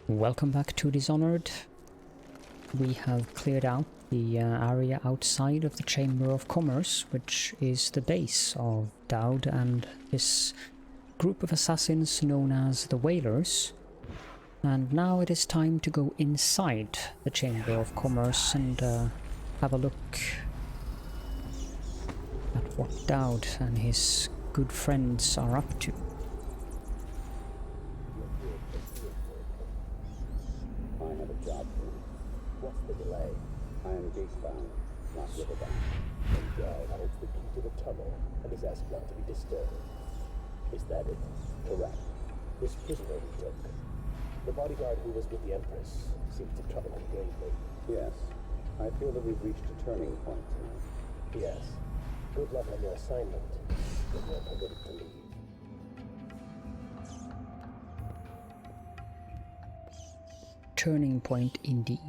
Welcome back to Dishonored. We have cleared out the area outside of the Chamber of Commerce, which is the base of Dowd and his group of assassins known as the Whalers. And now it is time to go inside the Chamber of Commerce and have a look at what Dowd and his good friends are up to. Not riverbound. And guard holds the key to the tunnel and is asked not to be disturbed. Is that it? Correct. This prisoner we took. The bodyguard who was with the Empress seems to trouble him gravely. Yes. I feel that we've reached a turning point tonight. Yes. Good luck on your assignment. When you're permitted to leave. Turning point indeed.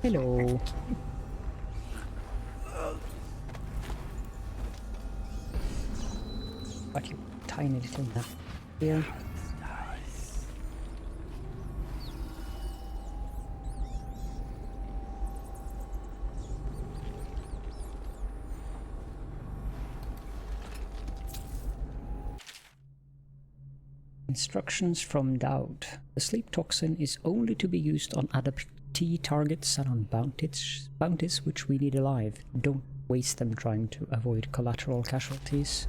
Hello. What you tiny little nap here. Instructions from Dowd. The sleep toxin is only to be used on adaptee targets and on bounties which we need alive. Don't waste them trying to avoid collateral casualties.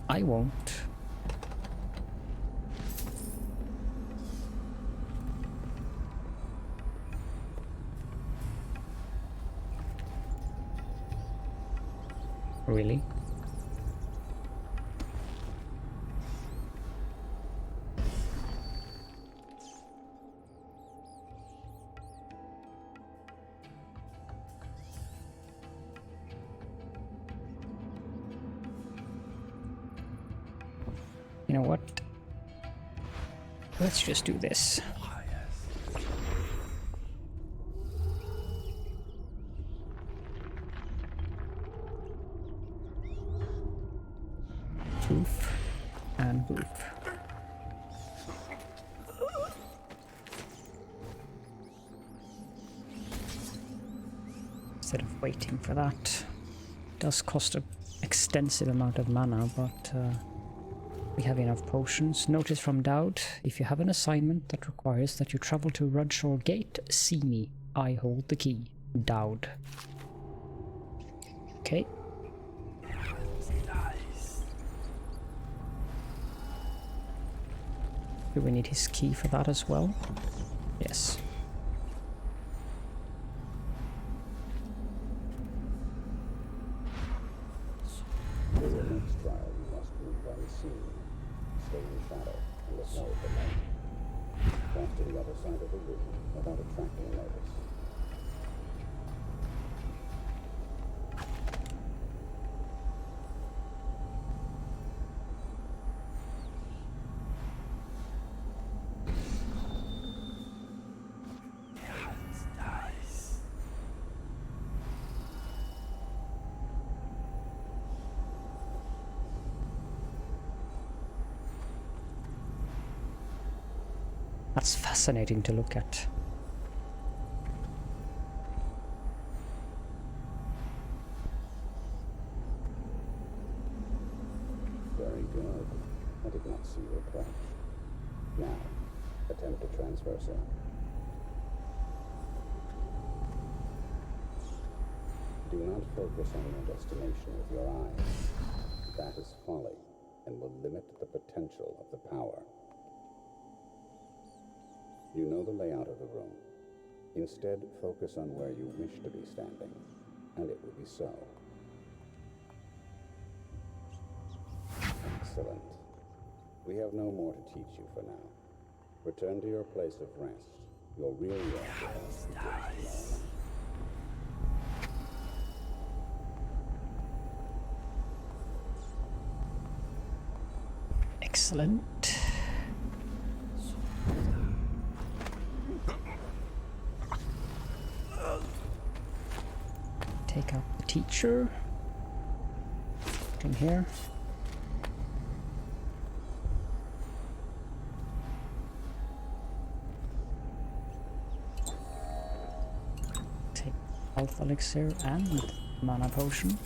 I won't. Really? You know what? Let's just do this. Boof and boof. Instead of waiting for that. It does cost an extensive amount of mana, but we have enough potions. Notice from Dowd, if you have an assignment that requires that you travel to Rudshore Gate, see me. I hold the key. Dowd. Okay. Do we need his key for that as well? Yes. Stay in shadow and let know of the light. Cross to the other side of the room without attracting notice. That's fascinating to look at. Very good. I did not see your approach. Now, attempt to transfer, sir. Do not focus on your destination with your eyes. That is folly, and will limit the potential of the power. You know the layout of the room. Instead, focus on where you wish to be standing, and it will be so. Excellent. We have no more to teach you for now. Return to your place of rest. Your real work begins tomorrow. Excellent. Take out the teacher. In here. Take health elixir and mana potion.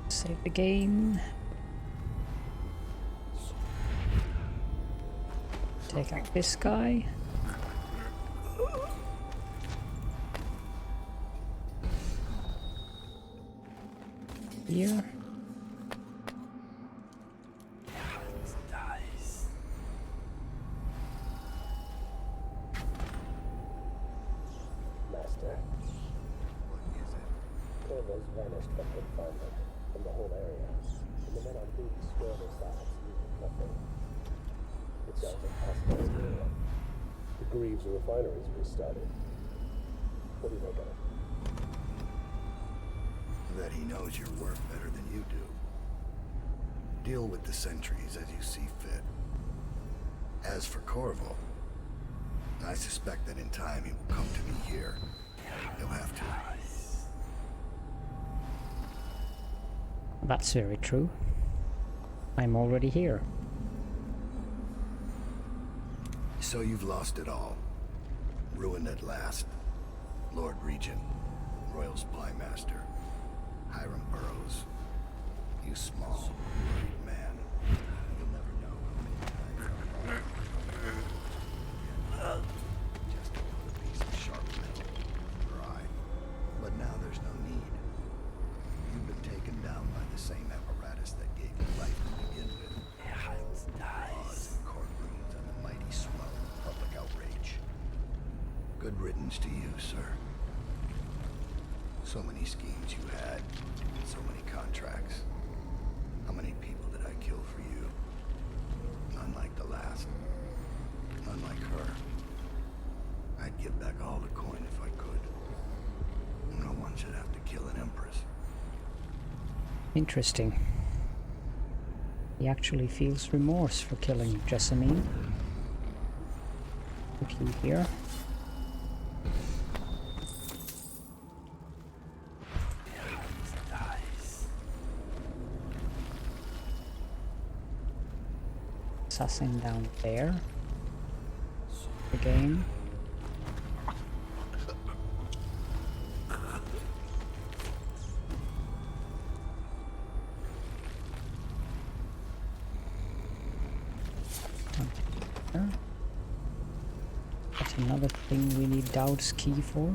Save the game. Take out this guy. Here. Master. What is it? Corvo's vanished from confinement, from the whole area, and the men on duty swear their sides, leaving nothing. It sounds impossible to do. The Greaves refineries restarted. What do you make of it? That he knows your work better than you do. Deal with the sentries as you see fit. As for Corvo, I suspect that in time he will come to me here. He'll have to. That's very true. I'm already here. So you've lost it all. Ruined at last. Lord Regent, Royal Spy Master, Hiram Burroughs. You small, worried man. You'll never know how many times just a piece of sharp metal. Dry. But now there's no need. You've been taken down by the same apparatus that gave you life to begin with. Laws and courtrooms and the mighty swell of public outrage. Good riddance to you, sir. So many schemes you had, so many contracts. How many people did I kill for you? None like the last. None like her. I'd give back all the coin if I could. No one should have to kill an Empress. Interesting. He actually feels remorse for killing Jessamine. Put you here. Assassin down there. Again. That's another thing we need Dowd's key for.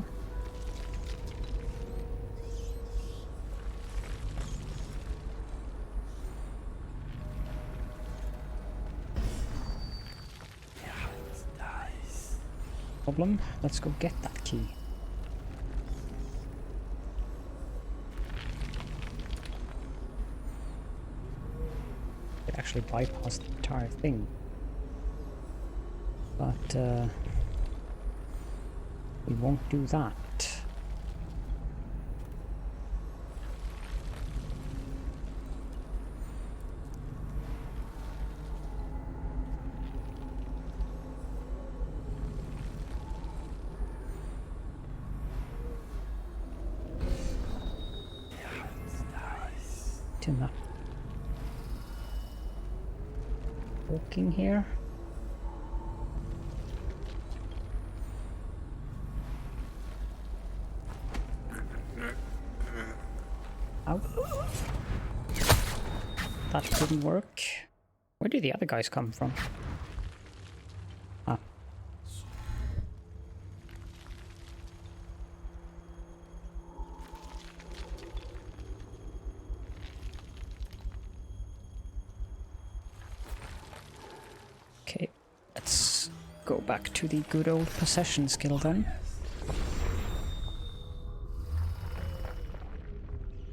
Problem. Let's go get that key. It actually bypassed the entire thing. But we won't do that. Not walking here. Ow. That didn't work. Where did the other guys come from? Ah, go back to the good old possession skill then.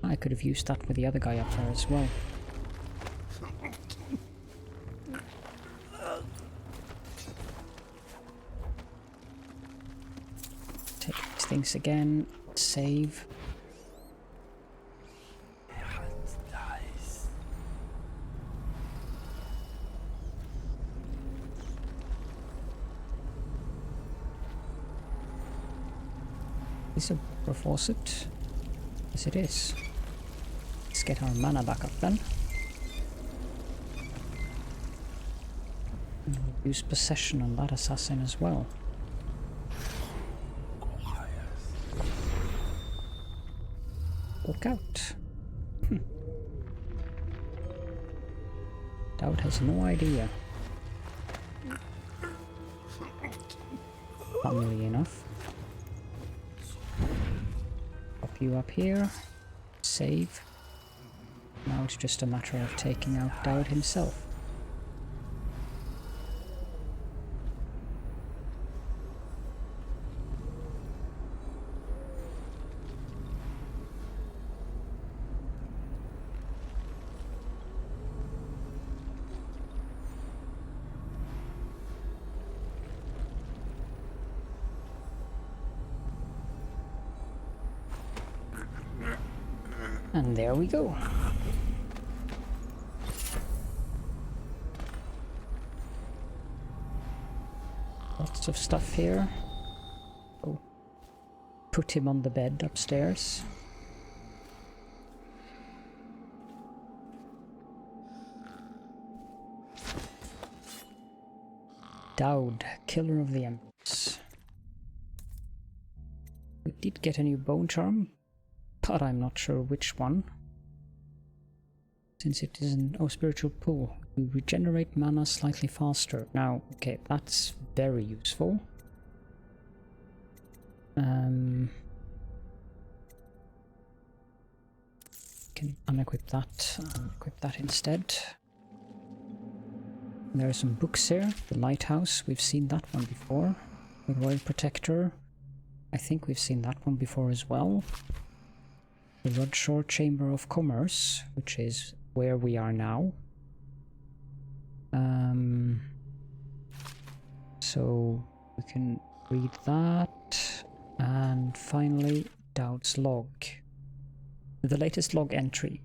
I could have used that with the other guy up there as well. Take these things again, save. Is a water faucet? Yes it is. Let's get our mana back up then. And we'll use possession on that assassin as well. Walk out. Dowd has no idea. Funnily enough. Pop you up here. Save. Now it's just a matter of taking out Dowd himself. And there we go. Lots of stuff here. Oh. Put him on the bed upstairs. Dowd, killer of the Empress. We did get a new bone charm, but I'm not sure which one. Since it is an spiritual pool, you regenerate mana slightly faster. Now, okay, that's very useful. Can unequip that and equip that instead. There are some books here. The Lighthouse, we've seen that one before. The Royal Protector, I think we've seen that one before as well. The Rudshore Chamber of Commerce, which is where we are now. So we can read that. And finally, Dowd's log. The latest log entry.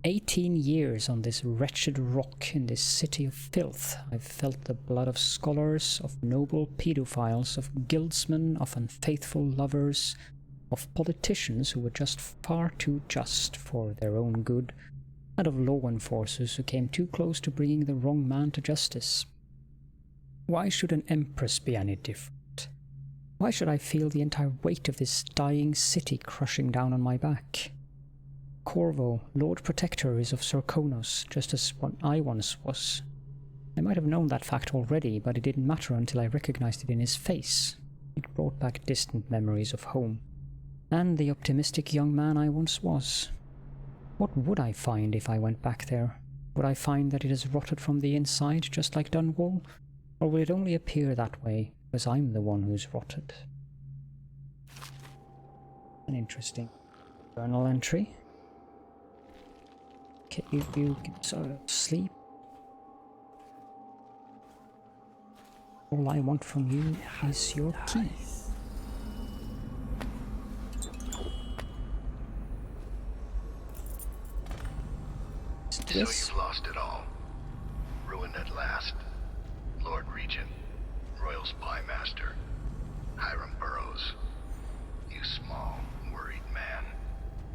18 years on this wretched rock in this city of filth. I've felt the blood of scholars, of noble pedophiles, of guildsmen, of unfaithful lovers, of politicians who were just far too just for their own good, and of law enforcers who came too close to bringing the wrong man to justice. Why should an Empress be any different? Why should I feel the entire weight of this dying city crushing down on my back? Corvo, Lord Protector, is of Sarkonos, just as what I once was. I might have known that fact already, but it didn't matter until I recognized it in his face. It brought back distant memories of home, and the optimistic young man I once was. What would I find if I went back there? Would I find that it has rotted from the inside, just like Dunwall? Or will it only appear that way, because I'm the one who's rotted? An interesting journal entry. Can you sort of sleep? All I want from you is your key. So you've lost it all. Ruined at last. Lord Regent, Royal Spy Master, Hiram Burroughs. You small, worried man.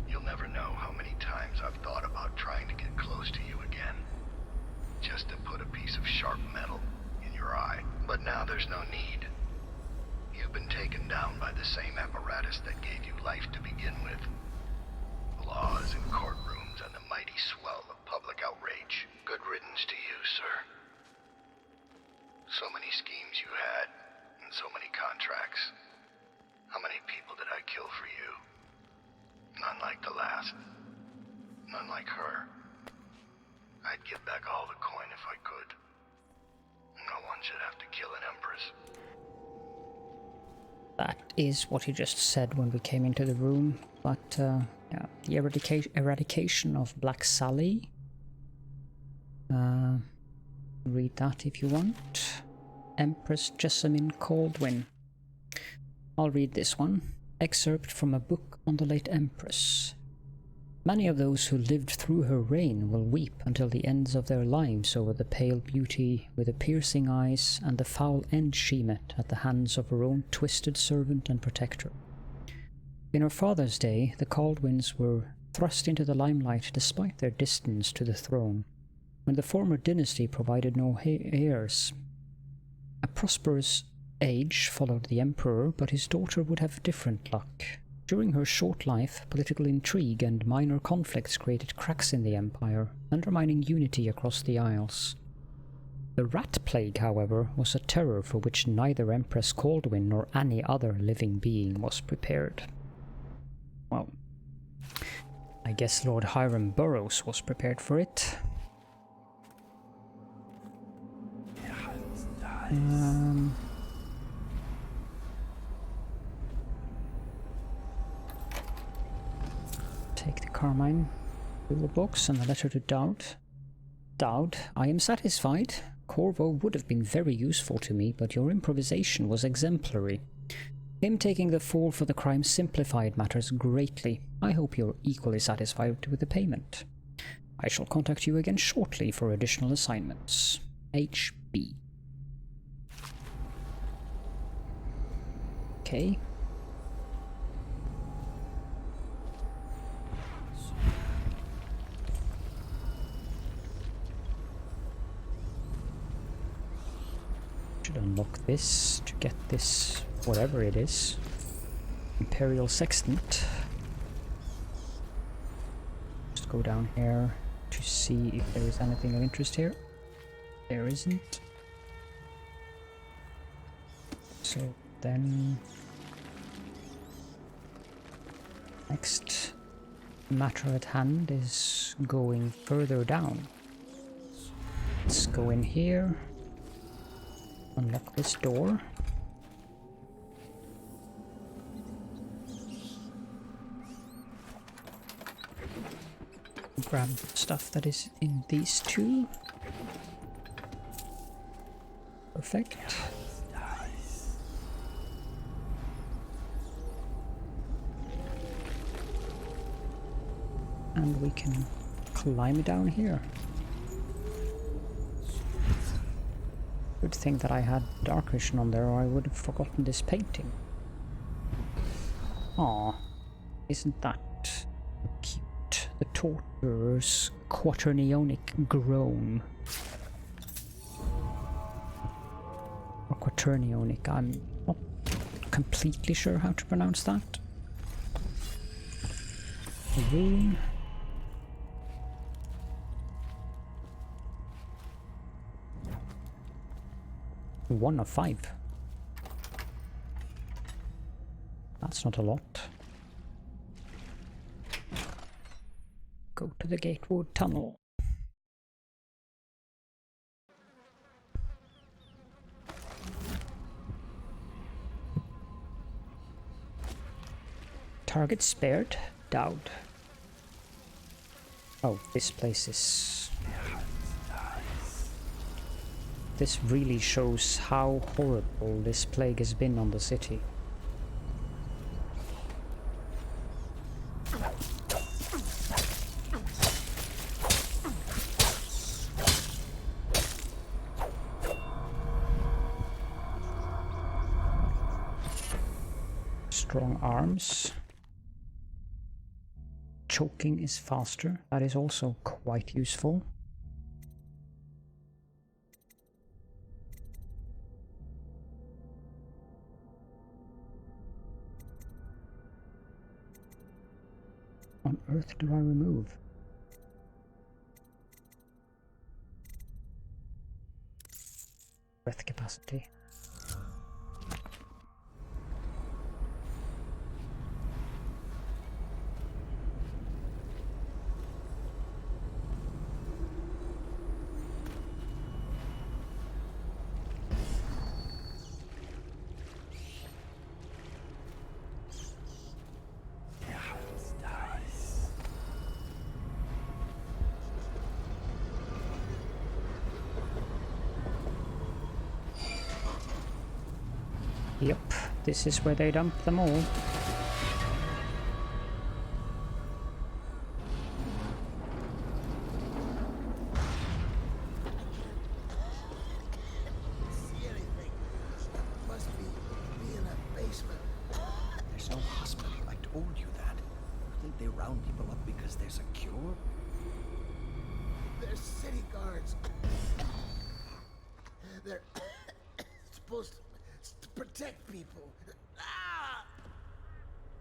You'll never know how many times I've thought about trying to get close to you again. Just to put a piece of sharp metal in your eye. But now there's no need. You've been taken down by the same apparatus that gave you life to begin with. Laws and courtrooms and the mighty swell of public outrage. Good riddance to you, sir. So many schemes you had, and so many contracts. How many people did I kill for you? None like the last. None like her. I'd give back all the coin if I could. No one should have to kill an Empress. Empress. That is what he just said when we came into the room, but yeah, the eradication of Black Sally. Read that if you want. Empress Jessamine Caldwin. I'll read this one. Excerpt from a book on the late Empress. Many of those who lived through her reign will weep until the ends of their lives over the pale beauty with the piercing eyes and the foul end she met at the hands of her own twisted servant and protector. In her father's day, the Caldwins were thrust into the limelight despite their distance to the throne, when the former dynasty provided no heirs. A prosperous age followed the emperor, but his daughter would have different luck. During her short life, political intrigue and minor conflicts created cracks in the empire, undermining unity across the Isles. The rat plague, however, was a terror for which neither Empress Caldwin nor any other living being was prepared. Well, I guess Lord Hiram Burroughs was prepared for it. Take the Carmine Jewel box and the letter to Dowd. Dowd, I am satisfied. Corvo would have been very useful to me, but your improvisation was exemplary. Him taking the fall for the crime simplified matters greatly. I hope you're equally satisfied with the payment. I shall contact you again shortly for additional assignments. HB. Okay. Should unlock this to get this, whatever it is. Imperial Sextant. Just go down here to see if there is anything of interest here. There isn't. So then next matter at hand is going further down. Let's go in here. Unlock this door. Grab stuff that is in these two. Perfect. And we can climb down here. Good thing that I had dark vision on there, or I would have forgotten this painting. Aw, isn't that cute? The torturer's quaternionic groan. Or quaternionic, I'm not completely sure how to pronounce that. A room. One of 5. That's not a lot. Go to the Gatewood Tunnel. Target spared. Dowd. Oh, this place is... This really shows how horrible this plague has been on the city. Strong arms. Choking is faster. That is also quite useful. On earth do I remove? Breath capacity. Yep, this is where they dump them all. See anything? Must be in a basement. There's no hospital. I told you that. You think they round people up because there's a cure? They're city guards. They're supposed to protect people. Ah!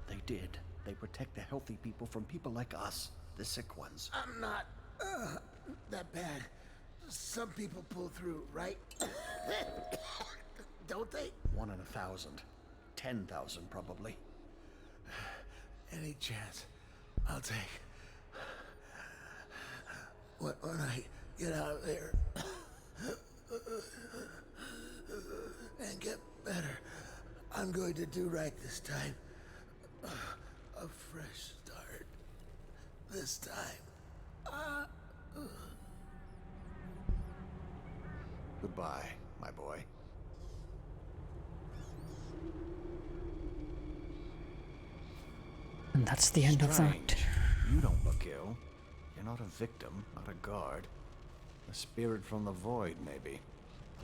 They did. They protect the healthy people from people like us, the sick ones. I'm not that bad. Some people pull through, right? Don't they? 1 in 1,000. 10,000 probably. Any chance I'll take. When I get out of there and get better, I'm going to do right this time. A fresh start. This time. Goodbye, my boy. And that's the end of that. You don't look ill. You're not a victim, not a guard. A spirit from the void, maybe.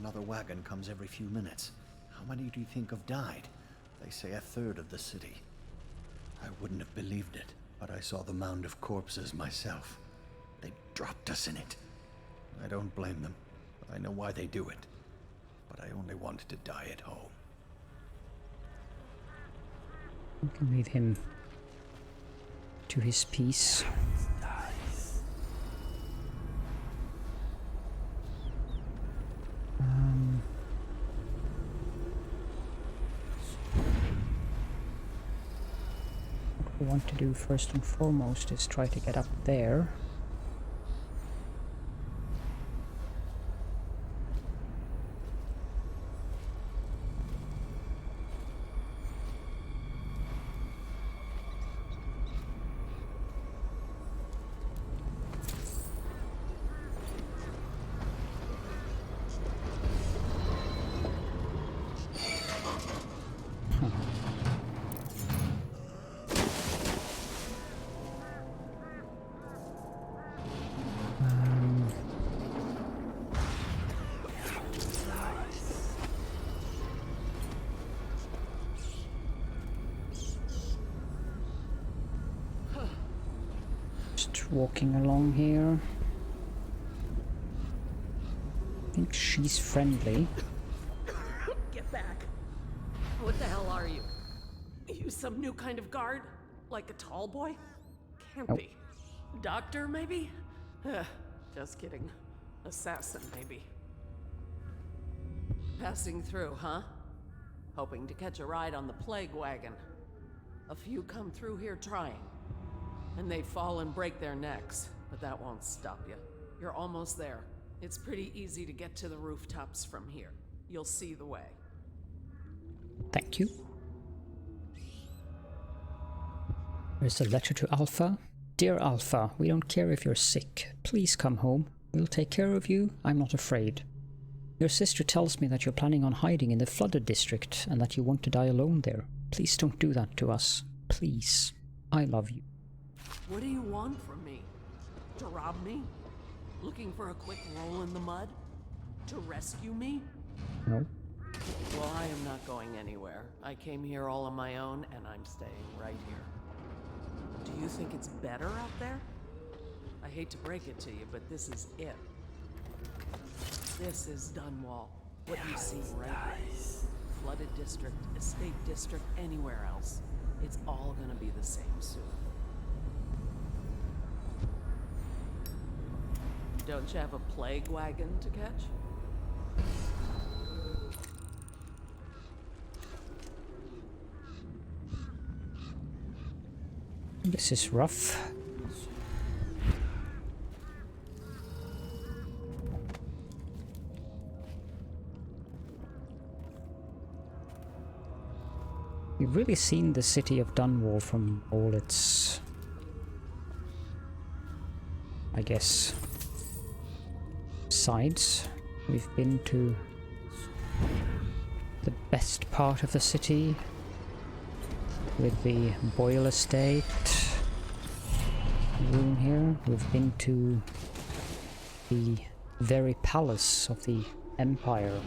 Another wagon comes every few minutes. How many do you think have died? They say 1/3 of the city. I wouldn't have believed it, but I saw the mound of corpses myself. They dropped us in it. I don't blame them. I know why they do it. But I only wanted to die at home. We can leave him to his peace. What we want to do first and foremost is try to get up there. Walking along here. I think she's friendly. Get back. What the hell are you? You some new kind of guard? Like a tall boy? Can't Nope. be. Doctor, maybe? Just kidding. Assassin, maybe. Passing through, huh? Hoping to catch a ride on the plague wagon. A few come through here trying. And they fall and break their necks, but that won't stop you. You're almost there. It's pretty easy to get to the rooftops from here. You'll see the way. Thank you. There's a letter to Alpha. Dear Alpha, we don't care if you're sick. Please come home. We'll take care of you. I'm not afraid. Your sister tells me that you're planning on hiding in the flooded district and that you want to die alone there. Please don't do that to us. Please. I love you. What do you want from me? To rob me? Looking for a quick roll in the mud? To rescue me? No. Well, I am not going anywhere. I came here all on my own, and I'm staying right here. Do you think it's better out there? I hate to break it to you, but this is it. This is Dunwall. What you see right here. Flooded district, estate district, anywhere else. It's all gonna be the same soon. Don't you have a plague wagon to catch? This is rough. We've really seen the city of Dunwall from all its, I guess, sides. We've been to the best part of the city with the Boyle Estate room here. We've been to the very palace of the Empire.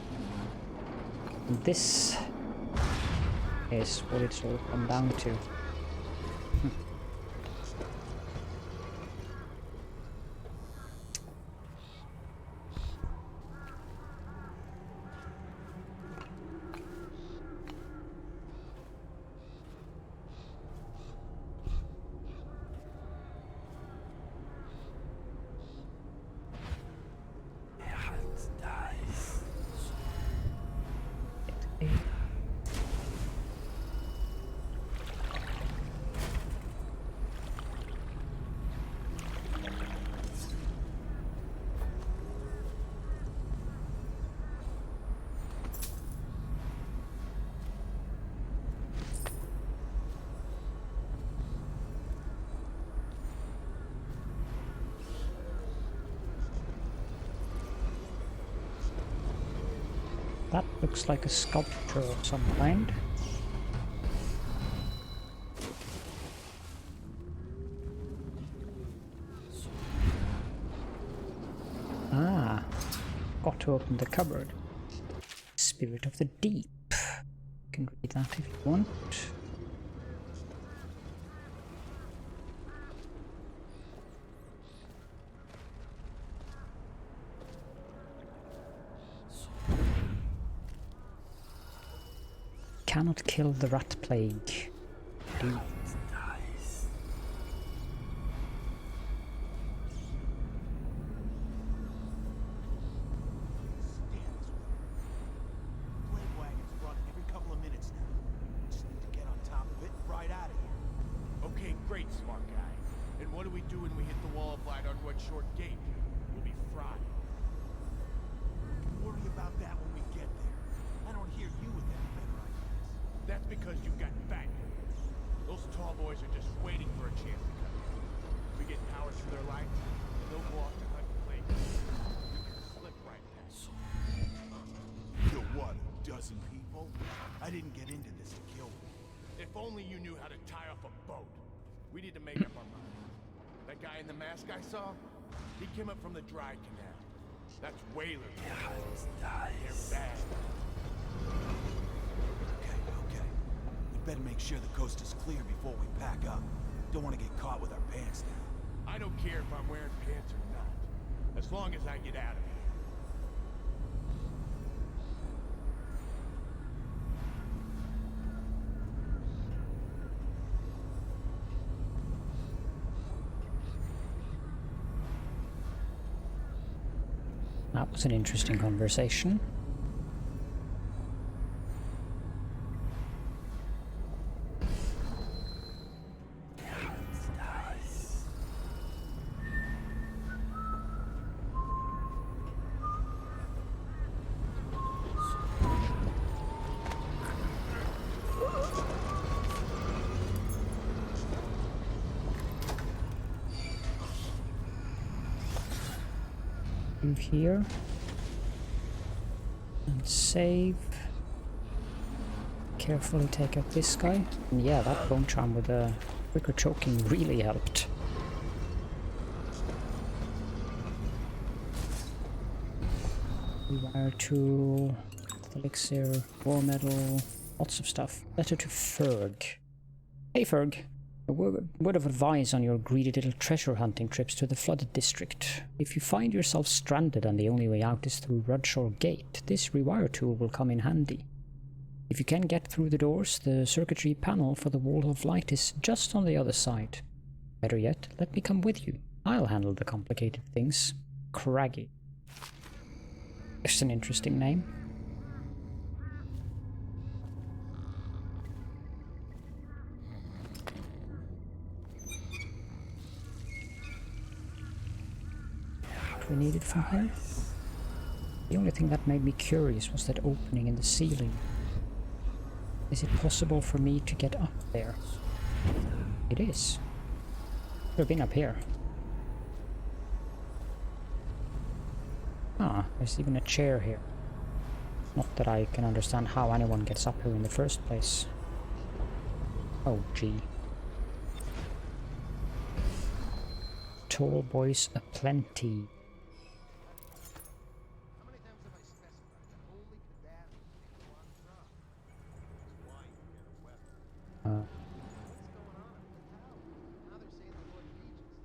And this is what it's all come down to. That looks like a sculpture of some kind. Ah, got to open the cupboard. Spirit of the Deep. You can read that if you want. Cannot kill the rat plague. Deep. I didn't get into this to kill me. If only you knew how to tie off a boat. We need to make up our mind. That guy in the mask I saw, he came up from the dry canal. That's whalers. They're bad. Okay. We better make sure the coast is clear before we pack up. Don't want to get caught with our pants down. I don't care if I'm wearing pants or not. As long as I get out of here. That was an interesting conversation. Move here and save. Carefully take out this guy. And yeah, that bone charm with the quicker choking really helped. Rewire tool, elixir, war medal, lots of stuff. Letter to Ferg. Hey Ferg. A word of advice on your greedy little treasure hunting trips to the flooded district. If you find yourself stranded and the only way out is through Rudshore Gate, this rewire tool will come in handy. If you can get through the doors, the circuitry panel for the Wall of Light is just on the other side. Better yet, let me come with you. I'll handle the complicated things. Craggy. It's an interesting name. We needed from here. The only thing that made me curious was that opening in the ceiling. Is it possible for me to get up there? It is. We've been up here. Ah, there's even a chair here. Not that I can understand how anyone gets up here in the first place. Oh, gee. Tall boys aplenty.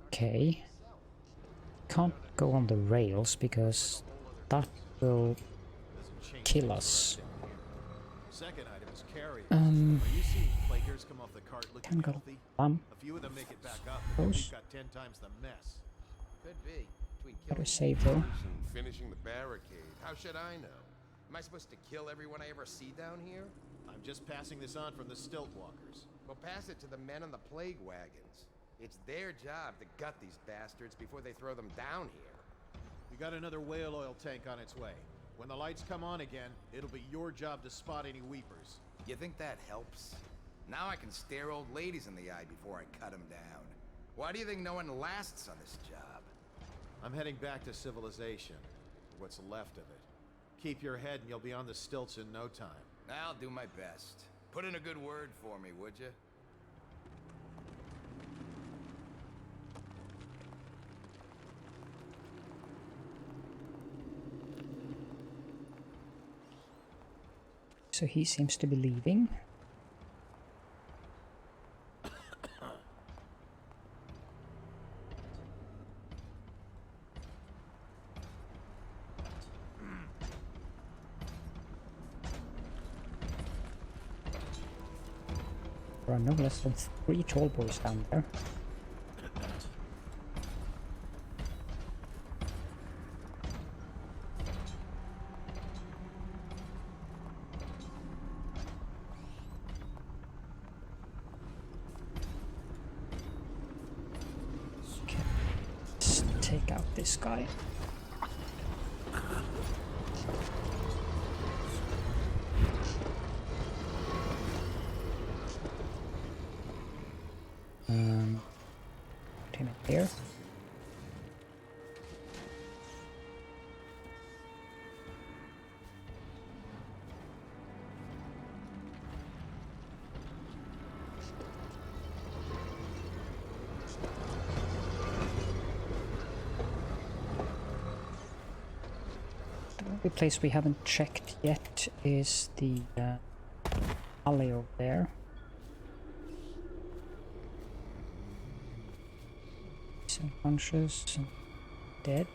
Okay. Can't go on the rails because that will kill us. Second item is carry. Are you seeing Plaguers come off the cart looking Can go healthy? bum. A few of them make it back up. Those. We've got 10 times the mess. Could be. Between Better killing save though. creatures and finishing the barricade. How should I know? Am I supposed to kill everyone I ever see down here? I'm just passing this on from the stilt walkers. Well, pass it to the men on the plague wagons. It's their job to gut these bastards before they throw them down here. We got another whale oil tank on its way. When the lights come on again, it'll be your job to spot any weepers. You think that helps? Now I can stare old ladies in the eye before I cut them down. Why do you think no one lasts on this job? I'm heading back to civilization. What's left of it. Keep your head and you'll be on the stilts in no time. I'll do my best. Put in a good word for me, would you? So he seems to be leaving. There are no less than 3 tall boys down there. Okay, let's take out this guy. Put him in here. The only place we haven't checked yet is the alley over there. Unconscious and dead.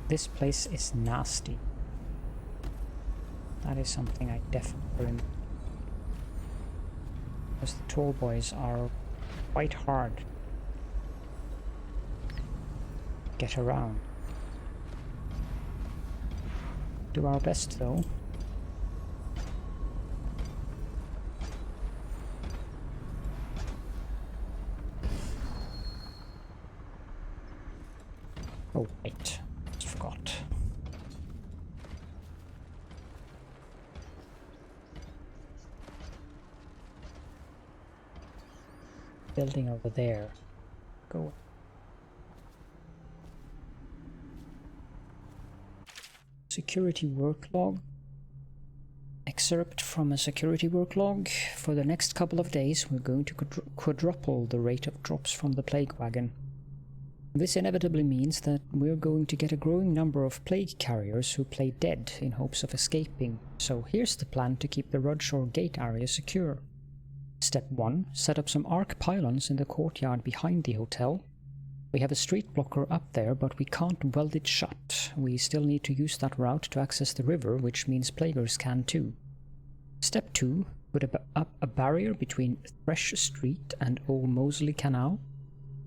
This place is nasty. That is something I definitely remember. Because the tall boys are quite hard to get around. Do our best though. Oh wait. Forgot. Building over there. Go. Security work log. Excerpt from a security work log. For the next couple of days, we're going to quadruple the rate of drops from the plague wagon. This inevitably means that we're going to get a growing number of plague carriers who play dead in hopes of escaping, so here's the plan to keep the Rudshore gate area secure. Step 1. Set up some arc pylons in the courtyard behind the hotel. We have a street blocker up there, but we can't weld it shut. We still need to use that route to access the river, which means plaguers can too. Step 2. Put up a barrier between Thresh Street and Old Moseley Canal.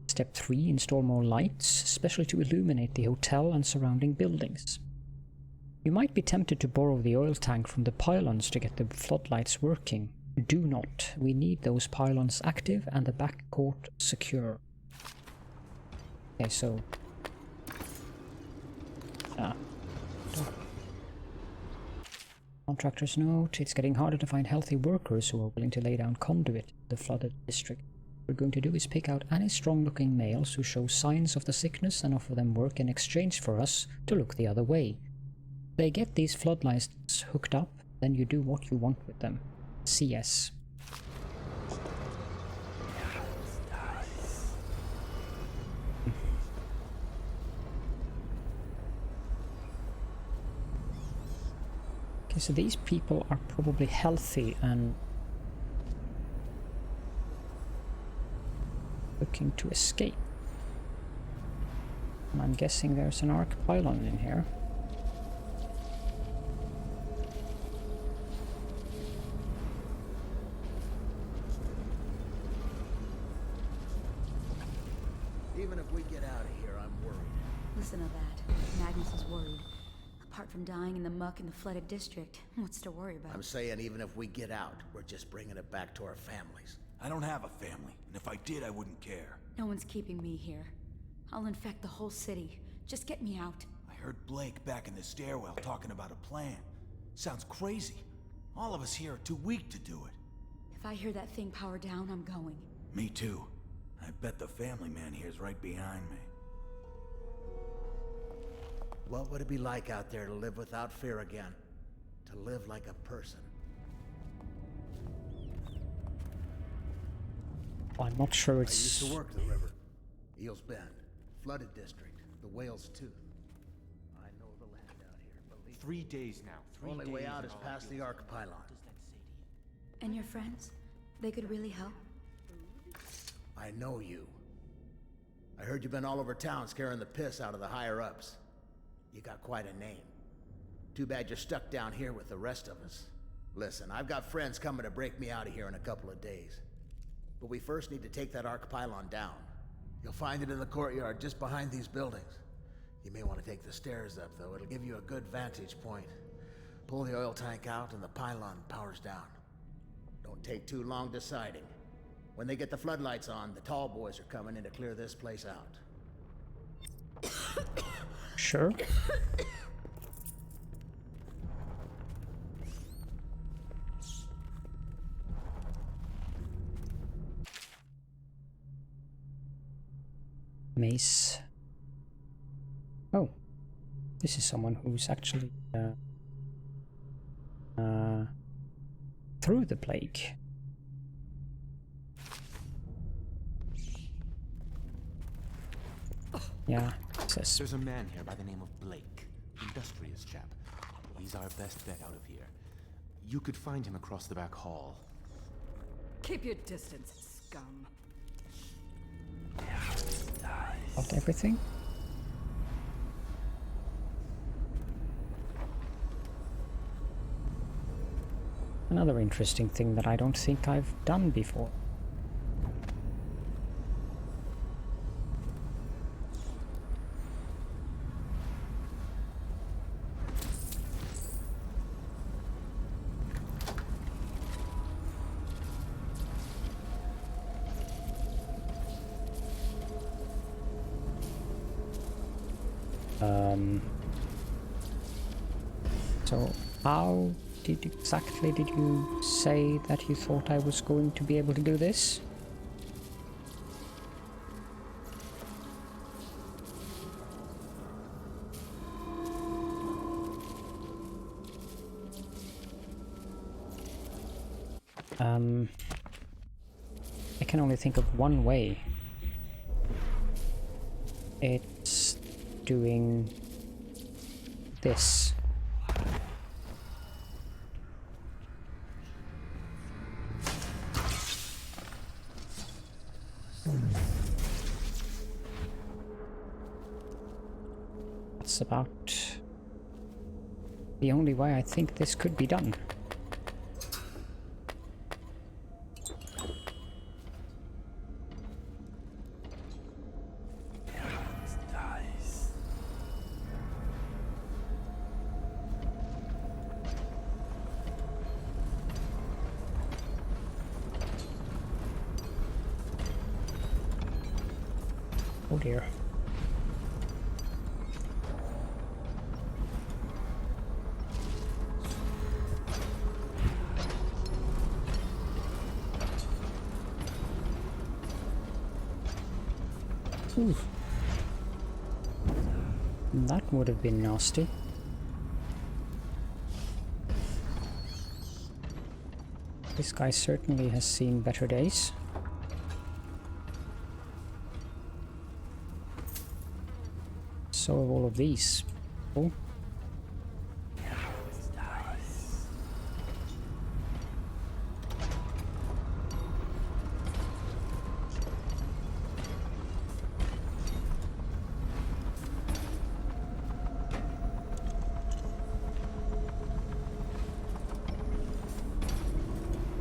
Step 3. Install more lights, especially to illuminate the hotel and surrounding buildings. You might be tempted to borrow the oil tank from the pylons to get the floodlights working. Do not. We need those pylons active and the back court secure. Okay, so... Contractor's note. It's getting harder to find healthy workers who are willing to lay down conduit in the flooded district. What we're going to do is pick out any strong-looking males who show signs of the sickness and offer them work in exchange for us to look the other way. They get these floodlights hooked up, then you do what you want with them. CS. Okay, so these people are probably healthy and looking to escape. And I'm guessing there's an arc pylon in here. Even if we get out of here, I'm worried. Listen to that. Magnus is worried. Apart from dying in the muck in the flooded district, what's to worry about? I'm saying even if we get out, we're just bringing it back to our families. I don't have a family, and if I did, I wouldn't care. No one's keeping me here. I'll infect the whole city. Just get me out. I heard Blake back in the stairwell talking about a plan. Sounds crazy. All of us here are too weak to do it. If I hear that thing power down, I'm going. Me too. I bet the family man here's right behind me. What would it be like out there to live without fear again? To live like a person? I'm not sure I it's... used to work the river. Eel's Bend. Flooded district. The Whale's Tooth. I know the land out here, believe 3 days now. 3 Only days way out and is all past I the Arc Pylon. And your friends? They could really help? I know you. I heard you've been all over town scaring the piss out of the higher-ups. You got quite a name. Too bad you're stuck down here with the rest of us. Listen, I've got friends coming to break me out of here in a couple of days. But we first need to take that arc pylon down. You'll find it in the courtyard just behind these buildings. You may want to take the stairs up, though. It'll give you a good vantage point. Pull the oil tank out and the pylon powers down. Don't take too long deciding. When they get the floodlights on, the tall boys are coming in to clear this place out. Sure. Mace. Oh, this is someone who's actually through the plague. Yeah, it says. There's a man here by the name of Blake. Industrious chap. He's our best bet out of here. You could find him across the back hall. Keep your distance, scum. Got everything? Another interesting thing that I don't think I've done before. So how exactly did you say that you thought I was going to be able to do this? I can only think of one way. It's doing this. That's about the only way I think this could be done. Oh dear. Ooh. That would have been nasty. This guy certainly has seen better days. So have all of these. Oh.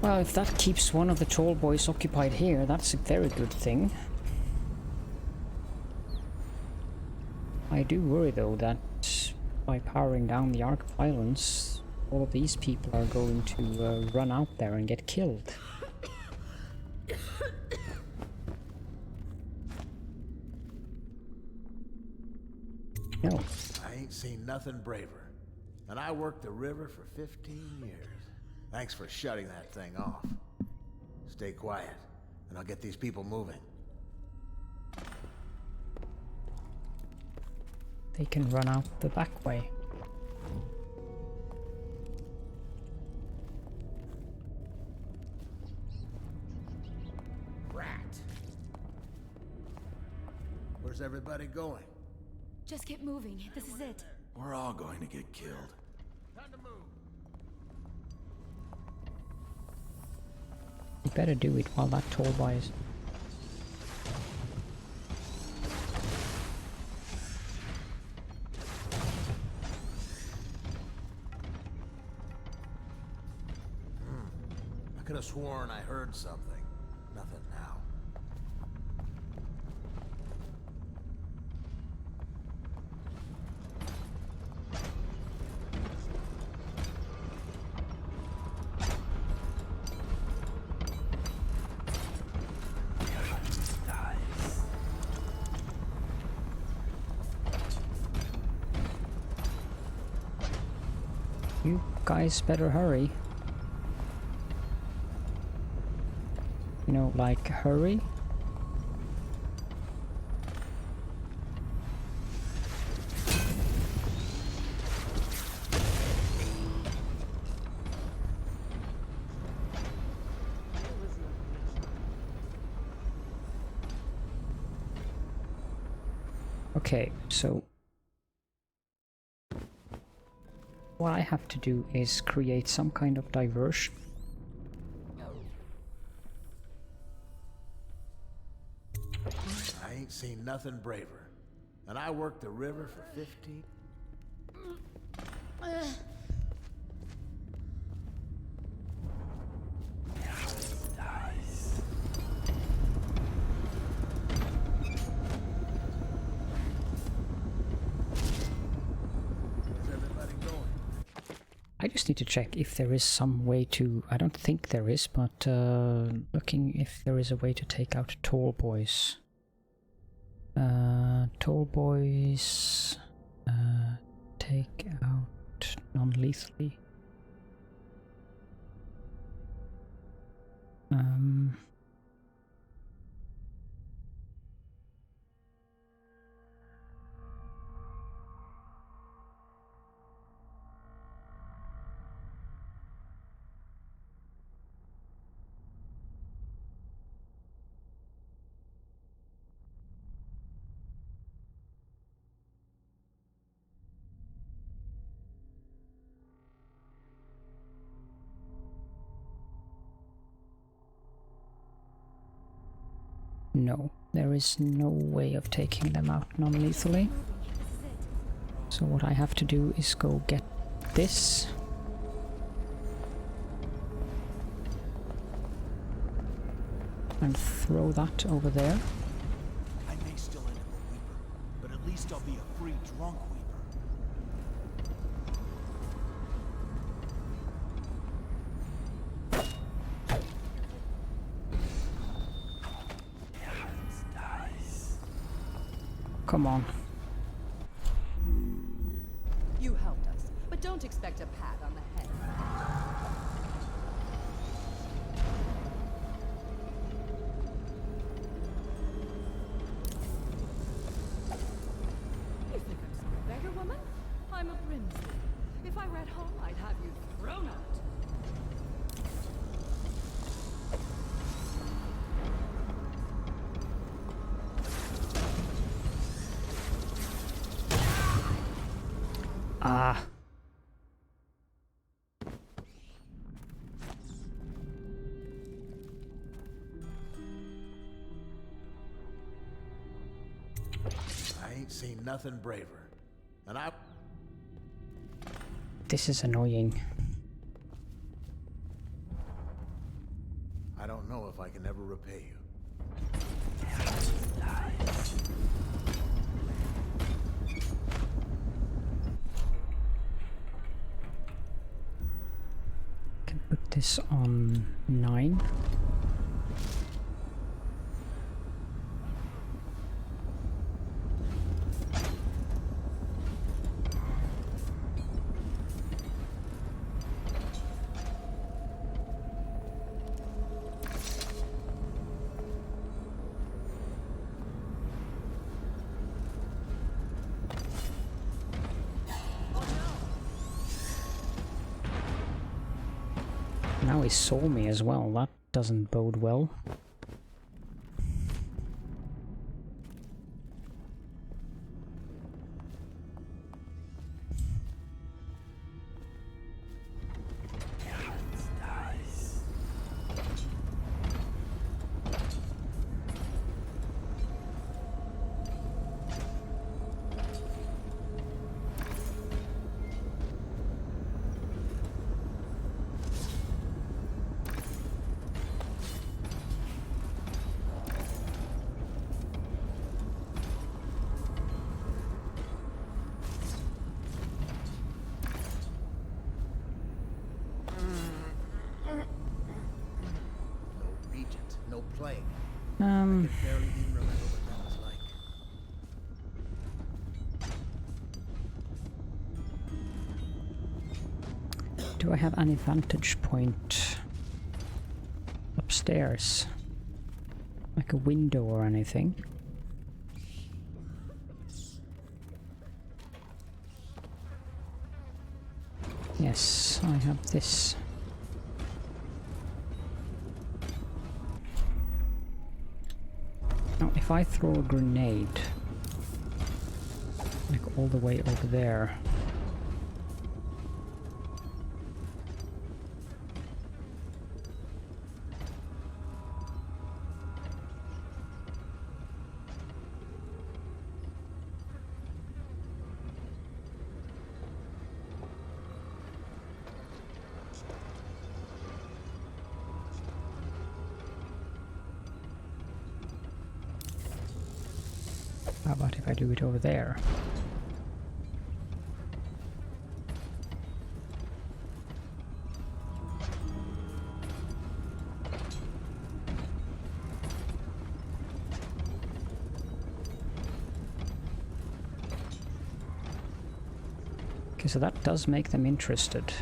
Well, if that keeps one of the tall boys occupied here, that's a very good thing. I do worry though that by powering down the Arc of Violence, all of these people are going to run out there and get killed. No. I ain't seen nothing braver. And I worked the river for 15 years. Thanks for shutting that thing off. Stay quiet, and I'll get these people moving. They can run out the back way. Rat! Where's everybody going? Just keep moving. This is it. We're all going to get killed. Time to move. You better do it while that tall boy is... I could have sworn I heard something. Nothing now. You guys better hurry. You know, like, hurry? Okay, so what I have to do is create some kind of diversion. I ain't seen nothing braver. And I worked the river for 15... I just need to check if there is some way to... I don't think there is, but looking if there is a way to take out tall boys. Tall boys... take out non-lethally. No, there is no way of taking them out non-lethally. So what I have to do is go get this. And throw that over there. I may still end up a Weeper, but at least I'll be a free drunk Weeper. come on. You helped us, but don't expect a pat on the head. You think I'm some beggar woman? I'm a Brimsley. If I were at home, I'd have you thrown out. Ah. I ain't seen nothing braver. And This is annoying. I don't know if I can ever repay you. Can put this on 9. Now he saw me as well, that doesn't bode well. No plague. I can barely even remember what that was like. Do I have any vantage point upstairs? Like a window or anything? Yes, I have this. Now, if I throw a grenade, like all the way over there, how about if I do it over there? Okay, so that does make them interested.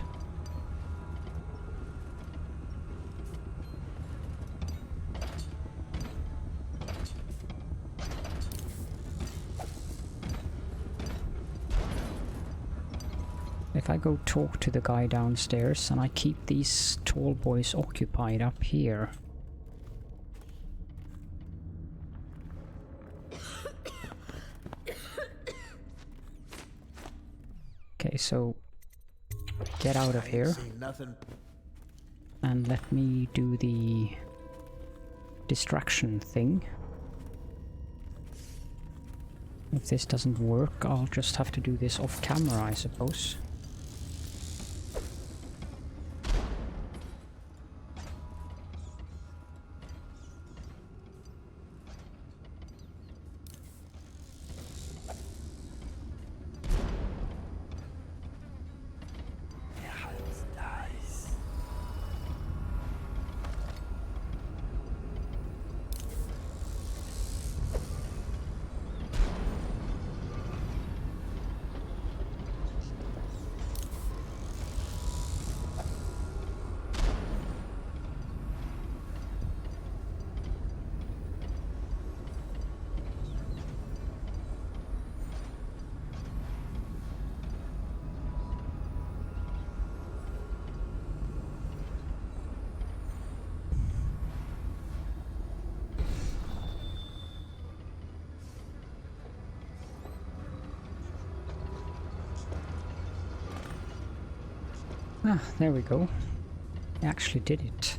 If I go talk to the guy downstairs and I keep these tall boys occupied up here. Okay, so get out of here and let me do the distraction thing. If this doesn't work, I'll just have to do this off camera, I suppose. Ah, there we go. I actually did it.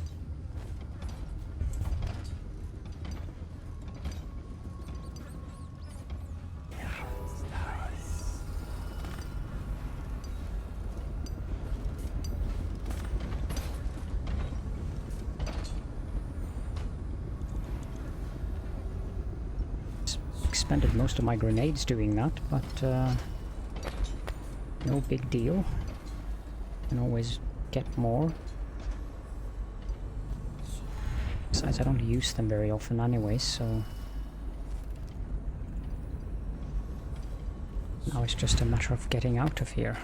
Expended most of my grenades doing that, but no big deal. Can always get more. Besides, I don't use them very often anyway, so now it's just a matter of getting out of here.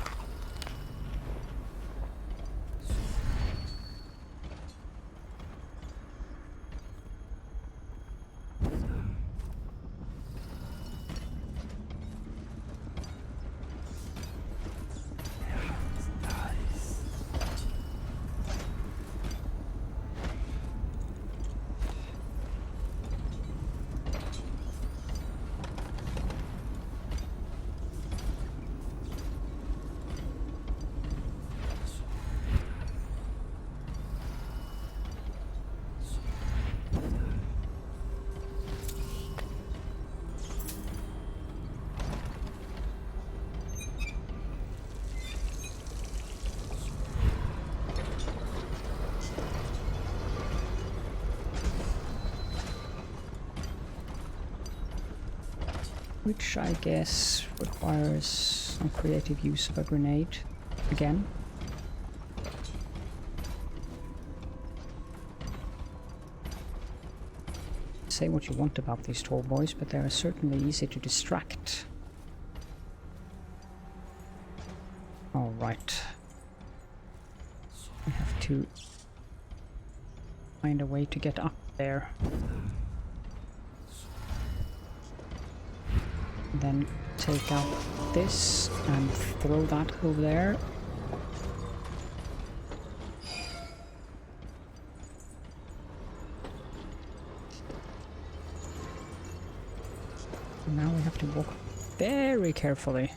Which I guess requires some creative use of a grenade again. Say what you want about these tall boys, but they are certainly easy to distract. Alright. I have to find a way to get up there. Then take out this and throw that over there. Now we have to walk very carefully.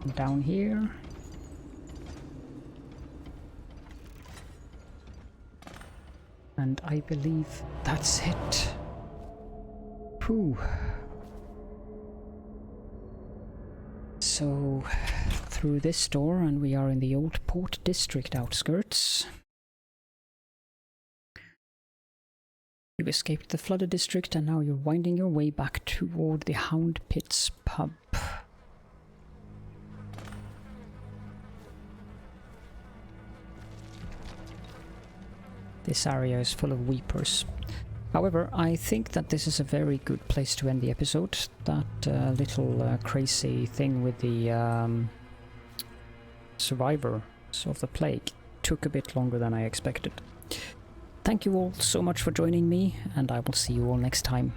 And down here. And I believe that's it. Whew. So, through this door, and we are in the old port district outskirts. You've escaped the flooded district, and now you're winding your way back toward the Hound Pits pub. This area is full of weepers. However, I think that this is a very good place to end the episode. That little crazy thing with the survivors of the plague took a bit longer than I expected. Thank you all so much for joining me, and I will see you all next time.